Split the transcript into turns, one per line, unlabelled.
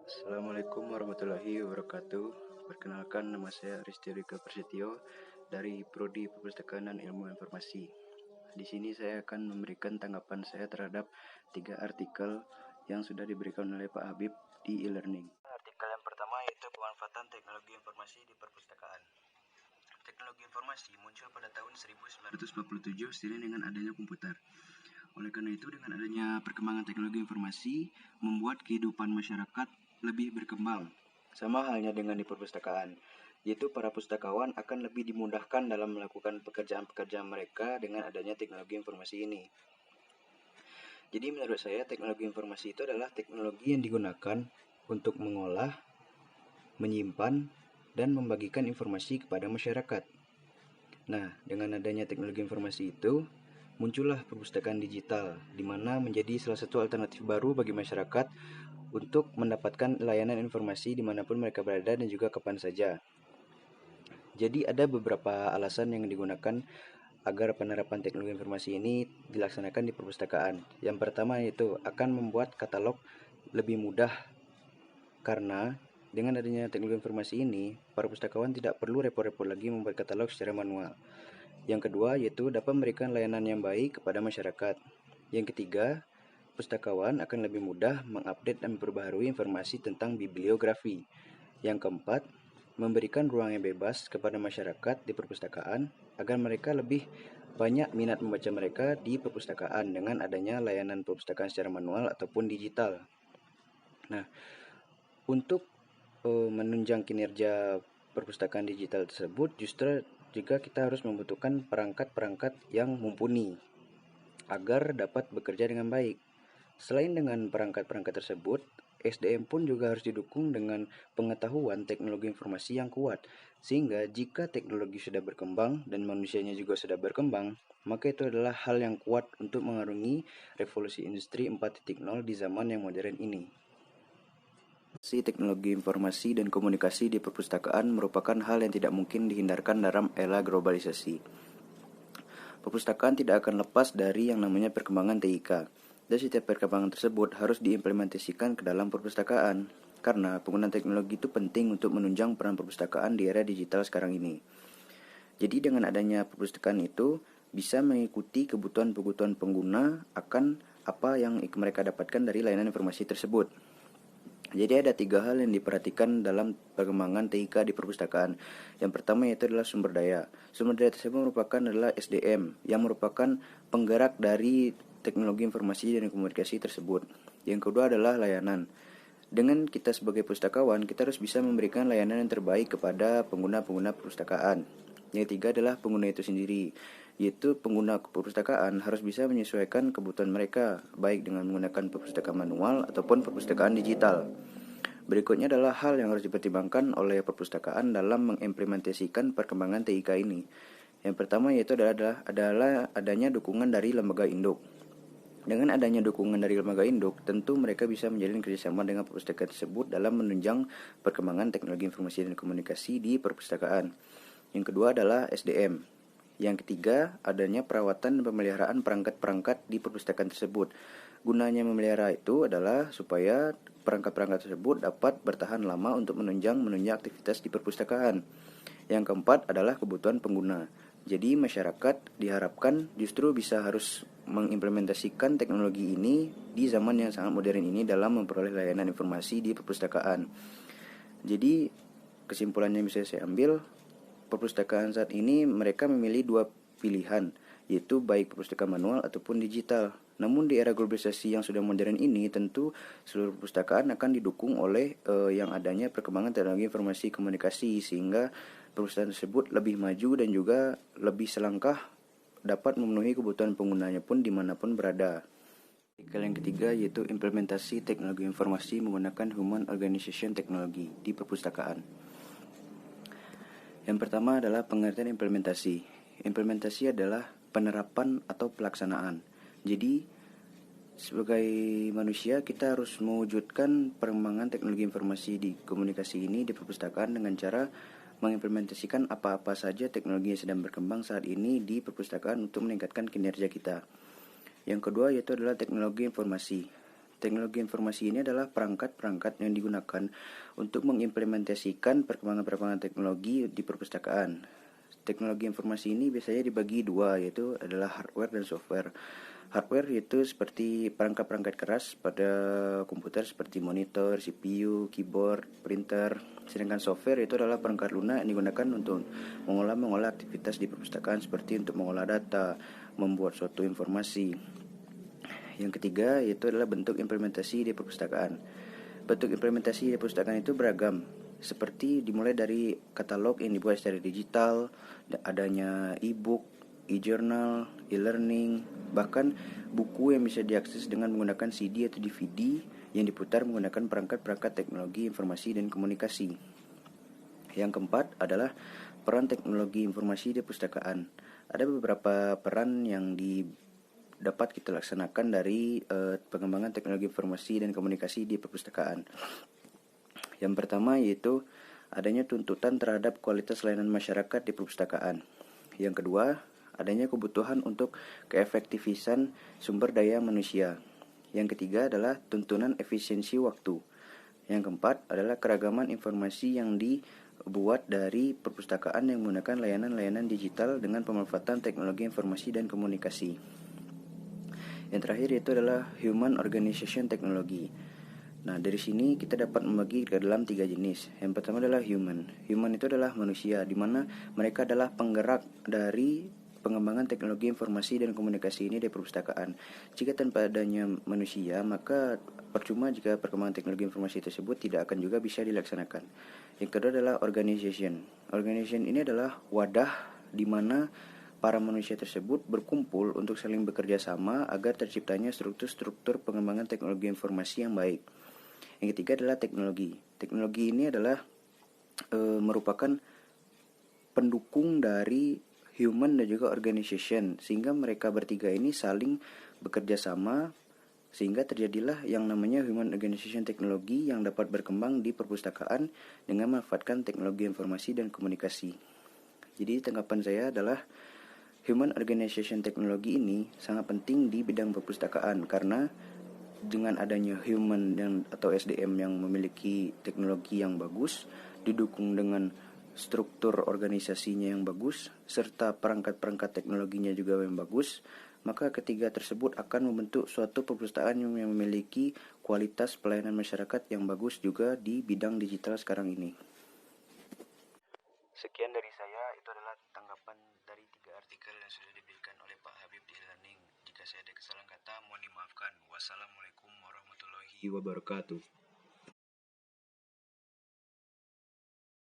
Assalamualaikum warahmatullahi wabarakatuh. Perkenalkan, nama saya Risti Rika Prasetyo dari Prodi Perpustakaan dan Ilmu Informasi. Di sini saya akan memberikan tanggapan saya terhadap 3 artikel yang sudah diberikan oleh Pak Habib di e-learning. Artikel yang pertama yaitu pemanfaatan teknologi informasi di perpustakaan. Teknologi informasi muncul pada tahun 1947 seiring dengan adanya komputer. Oleh karena itu, dengan adanya perkembangan teknologi informasi, membuat kehidupan masyarakat lebih berkembang. Sama halnya dengan di perpustakaan, yaitu para pustakawan akan lebih dimudahkan dalam melakukan pekerjaan-pekerjaan mereka dengan adanya teknologi informasi ini. Jadi menurut saya, teknologi informasi itu adalah teknologi yang digunakan untuk mengolah, menyimpan, dan membagikan informasi kepada masyarakat. Nah, dengan adanya teknologi informasi itu, muncullah perpustakaan digital, di mana menjadi salah satu alternatif baru bagi masyarakat untuk mendapatkan layanan informasi dimanapun mereka berada dan juga kapan saja. Jadi ada beberapa alasan yang digunakan agar penerapan teknologi informasi ini dilaksanakan di perpustakaan. Yang pertama yaitu akan membuat katalog lebih mudah, karena dengan adanya teknologi informasi ini, para pustakawan tidak perlu repot-repot lagi membuat katalog secara manual. Yang kedua yaitu dapat memberikan layanan yang baik kepada masyarakat. Yang ketiga, pustakawan akan lebih mudah mengupdate dan memperbaharui informasi tentang bibliografi. Yang keempat, memberikan ruang yang bebas kepada masyarakat di perpustakaan agar mereka lebih banyak minat membaca mereka di perpustakaan dengan adanya layanan perpustakaan secara manual ataupun digital. Nah, untuk menunjang kinerja perpustakaan digital tersebut, justru juga kita harus membutuhkan perangkat-perangkat yang mumpuni agar dapat bekerja dengan baik. Selain dengan perangkat-perangkat tersebut, SDM pun juga harus didukung dengan pengetahuan teknologi informasi yang kuat, sehingga jika teknologi sudah berkembang dan manusianya juga sudah berkembang, maka itu adalah hal yang kuat untuk mengarungi revolusi industri 4.0 di zaman yang modern ini. Teknologi informasi dan komunikasi di perpustakaan merupakan hal yang tidak mungkin dihindarkan dalam era globalisasi. Perpustakaan tidak akan lepas dari yang namanya perkembangan TIK. Dan setiap perkembangan tersebut harus diimplementasikan ke dalam perpustakaan, karena penggunaan teknologi itu penting untuk menunjang peran perpustakaan di era digital sekarang ini. Jadi dengan adanya perpustakaan itu bisa mengikuti kebutuhan-kebutuhan pengguna akan apa yang mereka dapatkan dari layanan informasi tersebut. Jadi ada 3 hal yang diperhatikan dalam perkembangan TIK di perpustakaan. Yang pertama yaitu adalah sumber daya. Sumber daya tersebut merupakan adalah SDM yang merupakan penggerak dari teknologi informasi dan komunikasi tersebut. Yang kedua adalah layanan. Dengan kita sebagai pustakawan, kita harus bisa memberikan layanan yang terbaik kepada pengguna-pengguna perpustakaan. Yang ketiga adalah pengguna itu sendiri, yaitu pengguna perpustakaan harus bisa menyesuaikan kebutuhan mereka, baik dengan menggunakan perpustakaan manual ataupun perpustakaan digital. Berikutnya adalah hal yang harus dipertimbangkan oleh perpustakaan dalam mengimplementasikan perkembangan TIK ini. Yang pertama yaitu adalah adanya dukungan dari lembaga induk. Dengan adanya dukungan dari lembaga induk, tentu mereka bisa menjalin kerjasama dengan perpustakaan tersebut dalam menunjang perkembangan teknologi informasi dan komunikasi di perpustakaan. Yang kedua adalah SDM. Yang ketiga, adanya perawatan dan pemeliharaan perangkat-perangkat di perpustakaan tersebut. Gunanya memelihara itu adalah supaya perangkat-perangkat tersebut dapat bertahan lama untuk menunjang aktivitas di perpustakaan. Yang keempat adalah kebutuhan pengguna. Jadi masyarakat diharapkan justru bisa harus mengimplementasikan teknologi ini di zaman yang sangat modern ini dalam memperoleh layanan informasi di perpustakaan. Jadi kesimpulan yang bisa saya ambil, perpustakaan saat ini mereka memilih 2 pilihan, yaitu baik perpustakaan manual ataupun digital. Namun di era globalisasi yang sudah modern ini, tentu seluruh perpustakaan akan didukung oleh yang adanya perkembangan teknologi informasi komunikasi, sehingga perpustakaan tersebut lebih maju dan juga lebih selangkah dapat memenuhi kebutuhan penggunanya pun dimanapun berada. Artikel yang ketiga yaitu implementasi teknologi informasi menggunakan Human Organization Technology di perpustakaan. Yang pertama adalah pengertian implementasi. Implementasi adalah penerapan atau pelaksanaan. Jadi sebagai manusia kita harus mewujudkan perkembangan teknologi informasi di komunikasi ini di perpustakaan dengan cara mengimplementasikan apa-apa saja teknologi yang sedang berkembang saat ini di perpustakaan untuk meningkatkan kinerja kita. Yang kedua yaitu adalah teknologi informasi. Teknologi informasi ini adalah perangkat-perangkat yang digunakan untuk mengimplementasikan perkembangan-perkembangan teknologi di perpustakaan. Teknologi informasi ini biasanya dibagi dua, yaitu adalah hardware dan software. Hardware yaitu seperti perangkat-perangkat keras pada komputer seperti monitor, CPU, keyboard, printer. Sedangkan software itu adalah perangkat lunak yang digunakan untuk mengolah aktivitas di perpustakaan seperti untuk mengolah data, membuat suatu informasi. Yang ketiga yaitu adalah bentuk implementasi di perpustakaan. Bentuk implementasi di perpustakaan itu beragam, seperti dimulai dari katalog yang dibuat secara digital, adanya e-book, e-journal, e-learning, bahkan buku yang bisa diakses dengan menggunakan CD atau DVD yang diputar menggunakan perangkat-perangkat teknologi informasi dan komunikasi. Yang keempat adalah peran teknologi informasi di perpustakaan. Ada beberapa peran yang dapat kita laksanakan dari pengembangan teknologi informasi dan komunikasi di perpustakaan. Yang pertama yaitu adanya tuntutan terhadap kualitas layanan masyarakat di perpustakaan. Yang kedua, adanya kebutuhan untuk keefektifan sumber daya manusia. Yang ketiga adalah tuntunan efisiensi waktu. Yang keempat adalah keragaman informasi yang dibuat dari perpustakaan yang menggunakan layanan-layanan digital dengan pemanfaatan teknologi informasi dan komunikasi. Yang terakhir yaitu adalah Human Organization Technology. Nah, dari sini kita dapat membagi ke dalam 3 jenis. Yang pertama adalah human. Human itu adalah manusia, di mana mereka adalah penggerak dari pengembangan teknologi informasi dan komunikasi ini di perpustakaan. Jika tanpa adanya manusia, maka percuma jika perkembangan teknologi informasi tersebut tidak akan juga bisa dilaksanakan. Yang kedua adalah organization. Organization ini adalah wadah di mana para manusia tersebut berkumpul untuk saling bekerja sama agar terciptanya struktur-struktur pengembangan teknologi informasi yang baik. Yang ketiga adalah teknologi. Teknologi ini adalah merupakan pendukung dari human dan juga organization, sehingga mereka bertiga ini saling bekerja sama sehingga terjadilah yang namanya human organization teknologi yang dapat berkembang di perpustakaan dengan memanfaatkan teknologi informasi dan komunikasi. Jadi tanggapan saya adalah human organization teknologi ini sangat penting di bidang perpustakaan karena dengan adanya human atau SDM yang memiliki teknologi yang bagus, didukung dengan struktur organisasinya yang bagus, serta perangkat-perangkat teknologinya juga yang bagus, maka ketiga tersebut akan membentuk suatu perpustakaan yang memiliki kualitas pelayanan masyarakat yang bagus juga di bidang digital sekarang ini. Sekian dari saya, itu adalah tanggapan dari 3 artikel yang sudah diberikan oleh Pak Habib di e-learning. Jika saya ada kesalahan kata, mohon dimaafkan. Wassalamualaikum warahmatullahi wabarakatuh.